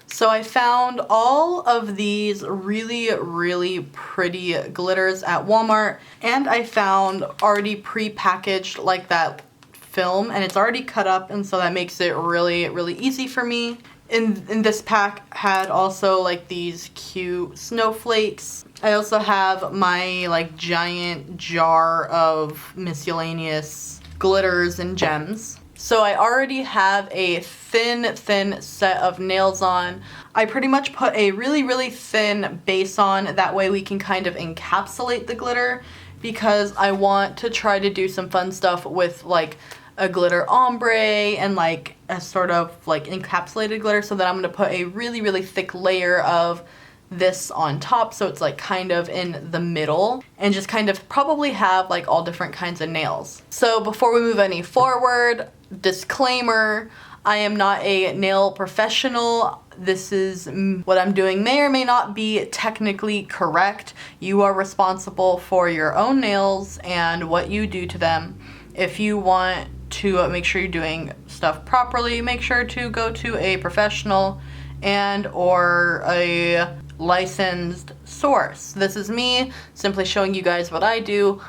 So I found all of these really pretty glitters at Walmart, and I found already pre-packaged like that film, and it's already cut up, and so that makes it really easy for me. In this pack had also like these cute snowflakes. I also have my like giant jar of miscellaneous glitters and gems. So I already have a thin set of nails on. I pretty much put a really thin base on, that way we can kind of encapsulate the glitter, because I want to try to do some fun stuff with like a glitter ombre and like a sort of like encapsulated glitter, so that I'm going to put a really thick layer of this on top, so it's like kind of in the middle, and just kind of probably have like all different kinds of nails. So before we move any forward, disclaimer, I am not a nail professional. This is what I'm doing may or may not be technically correct. You are responsible for your own nails and what you do to them. If you want to make sure you're doing stuff properly, make sure to go to a professional and or a licensed source. This is me simply showing you guys what I do,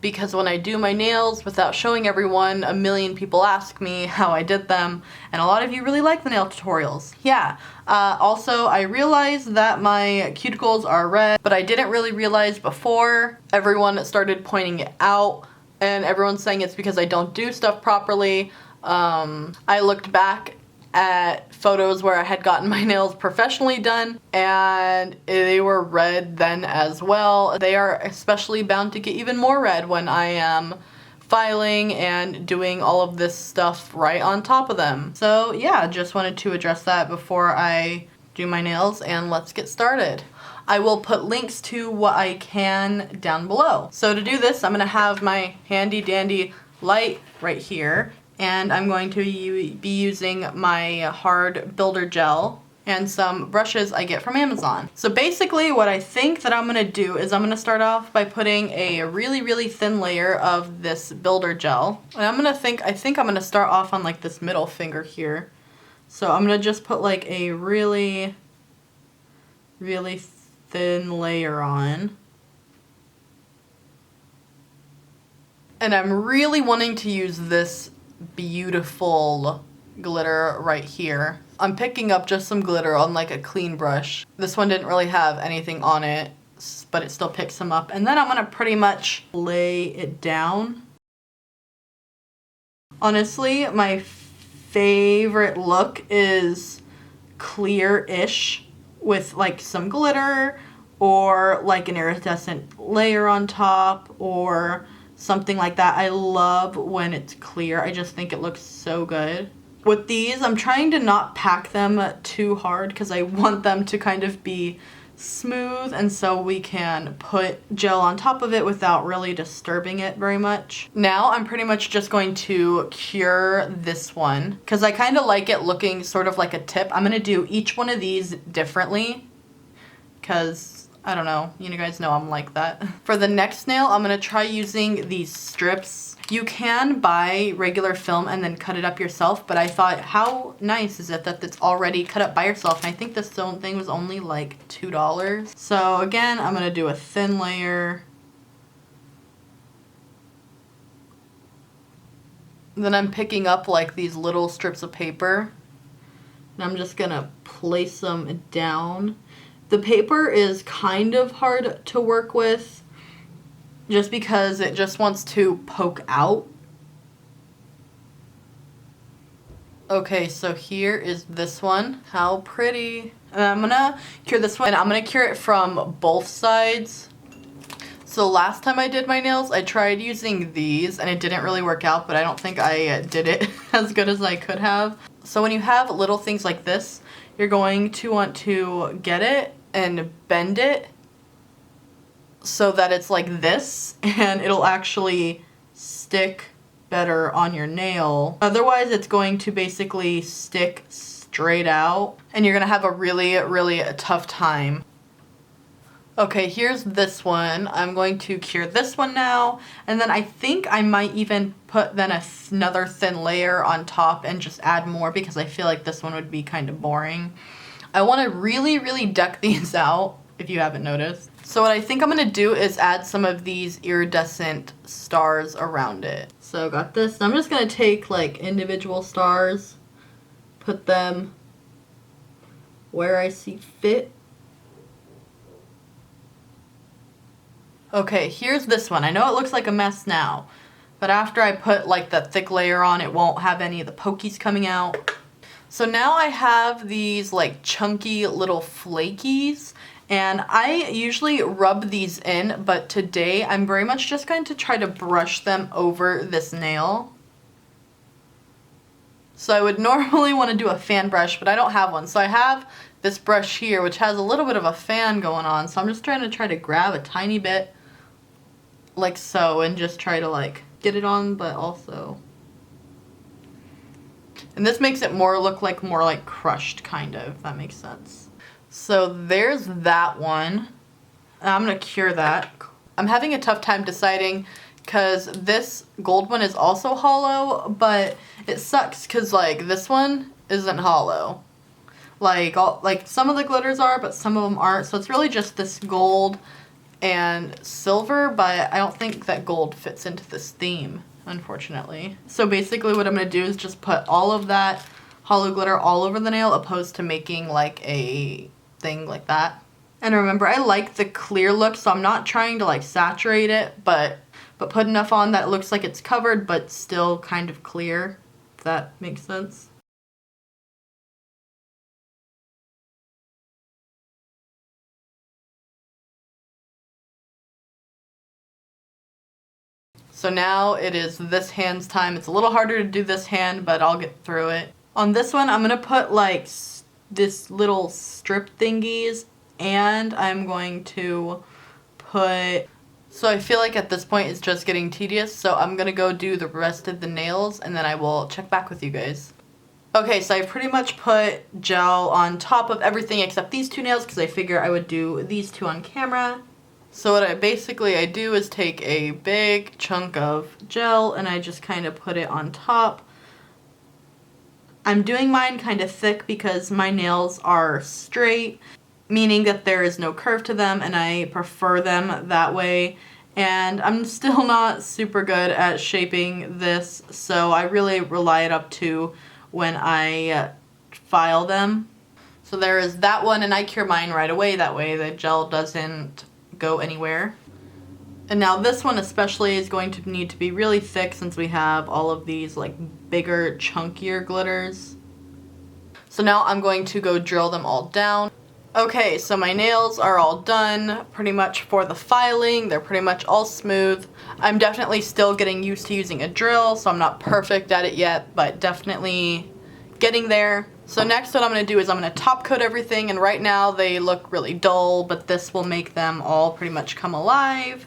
because when I do my nails without showing everyone, a million people ask me how I did them, and a lot of you really like the nail tutorials. Yeah. Also, I realized that my cuticles are red, but I didn't really realize before. Everyone started pointing it out, and everyone's saying it's because I don't do stuff properly. I looked back at photos where I had gotten my nails professionally done, and they were red then as well. They are especially bound to get even more red when I am filing and doing all of this stuff right on top of them. So yeah, just wanted to address that before I do my nails, and let's get started. I will put links to what I can down below. So to do this, I'm gonna have my handy dandy light right here, and I'm going to be using my hard builder gel and some brushes I get from Amazon. So basically what I think that I'm gonna do is I'm gonna start off by putting a really thin layer of this builder gel. And I think I'm gonna start off on like this middle finger here. So I'm gonna just put like a really thin layer on. And I'm really wanting to use this beautiful glitter right here. I'm picking up just some glitter on like a clean brush. This one didn't really have anything on it, but it still picks them up. And then I'm gonna pretty much lay it down. Honestly, my favorite look is clear-ish with like some glitter or like an iridescent layer on top or something like that. I love when it's clear. I just think it looks so good. With these, I'm trying to not pack them too hard because I want them to kind of be smooth, and so we can put gel on top of it without really disturbing it very much. Now I'm pretty much just going to cure this one because I kind of like it looking sort of like a tip. I'm gonna do each one of these differently because I don't know, you guys know I'm like that. For the next nail, I'm gonna try using these strips. You can buy regular film and then cut it up yourself, but I thought, how nice is it that it's already cut up by yourself? And I think this thing was only like $2. So again, I'm gonna do a thin layer. Then I'm picking up like these little strips of paper, and I'm just gonna place them down. The paper is kind of hard to work with just because it just wants to poke out. Okay, so here is this one. How pretty. And I'm gonna cure this one, and I'm gonna cure it from both sides. So last time I did my nails, I tried using these and it didn't really work out, but I don't think I did it as good as I could have. So when you have little things like this, you're going to want to get it and bend it so that it's like this, and it'll actually stick better on your nail. Otherwise, it's going to basically stick straight out, and you're gonna have a really tough time. Okay, here's this one. I'm going to cure this one now, and then I think I might even put then another thin layer on top and just add more because I feel like this one would be kind of boring. I want to really deck these out, if you haven't noticed. So what I think I'm going to do is add some of these iridescent stars around it. So got this. I'm just going to take like individual stars, put them where I see fit. Okay, here's this one. I know it looks like a mess now, but after I put like that thick layer on, it won't have any of the pokies coming out. So now I have these like chunky little flakies, and I usually rub these in, but today I'm very much just going to try to brush them over this nail. So I would normally want to do a fan brush, but I don't have one. So I have this brush here, which has a little bit of a fan going on. So I'm just trying to grab a tiny bit like so and just try to like get it on, but also. And this makes it more look like more like crushed kind of, if that makes sense. So there's that one. I'm gonna cure that. I'm having a tough time deciding because this gold one is also hollow, but it sucks because like this one isn't hollow. Like some of the glitters are, but some of them aren't. So it's really just this gold and silver, but I don't think that gold fits into this theme, unfortunately. So basically what I'm going to do is just put all of that hollow glitter all over the nail, opposed to making like a thing like that. And remember, I like the clear look, so I'm not trying to like saturate it, but put enough on that it looks like it's covered, but still kind of clear, if that makes sense. So now it is this hand's time. It's a little harder to do this hand, but I'll get through it. On this one, I'm going to put like this little strip thingies, and I'm going to put... So I feel like at this point it's just getting tedious, so I'm going to go do the rest of the nails, and then I will check back with you guys. Okay, so I pretty much put gel on top of everything except these two nails, because I figure I would do these two on camera. So what I do is take a big chunk of gel and I just kind of put it on top. I'm doing mine kind of thick because my nails are straight, meaning that there is no curve to them, and I prefer them that way. And I'm still not super good at shaping this, so I really rely it up to when I file them. So there is that one, and I cure mine right away, that way the gel doesn't go anywhere. And now this one especially is going to need to be really thick since we have all of these like bigger, chunkier glitters. So now I'm going to go drill them all down. Okay, so my nails are all done pretty much for the filing. They're pretty much all smooth. I'm definitely still getting used to using a drill, so I'm not perfect at it yet, but definitely getting there. So next what I'm going to do is I'm going to top coat everything, and right now they look really dull, but this will make them all pretty much come alive.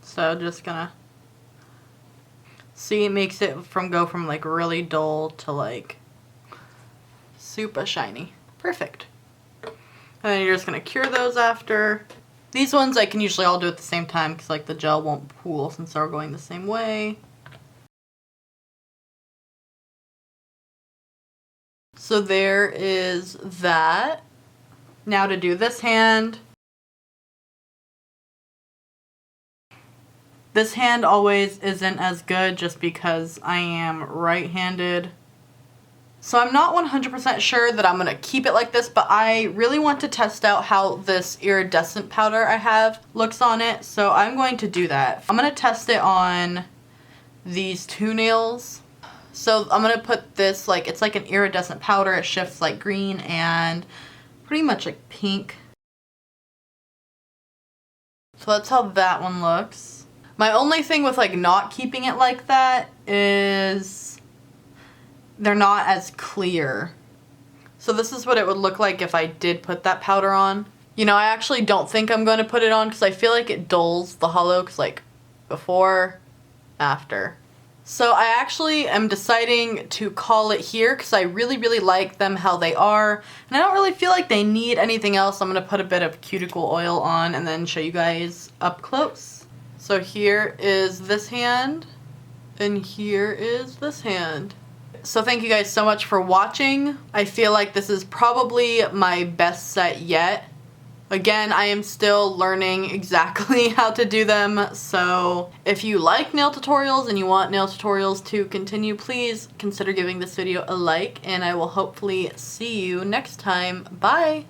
So just gonna see, it makes it go from like really dull to like super shiny. Perfect. And then you're just gonna cure those after. These ones I can usually all do at the same time because like the gel won't pool since they're going the same way. So there is that. Now to do this hand. This hand always isn't as good just because I am right-handed. So I'm not 100% sure that I'm going to keep it like this, but I really want to test out how this iridescent powder I have looks on it. So I'm going to do that. I'm going to test it on these two nails. So I'm going to put this, like, it's like an iridescent powder. It shifts like green and pretty much like pink. So that's how that one looks. My only thing with like not keeping it like that is they're not as clear. So this is what it would look like if I did put that powder on. You know, I actually don't think I'm going to put it on because I feel like it dulls the hollow, because like before, after. So I actually am deciding to call it here because I really like them how they are. And I don't really feel like they need anything else. I'm going to put a bit of cuticle oil on and then show you guys up close. So here is this hand, and here is this hand. So thank you guys so much for watching. I feel like this is probably my best set yet. Again, I am still learning exactly how to do them, so if you like nail tutorials and you want nail tutorials to continue, please consider giving this video a like, and I will hopefully see you next time. Bye!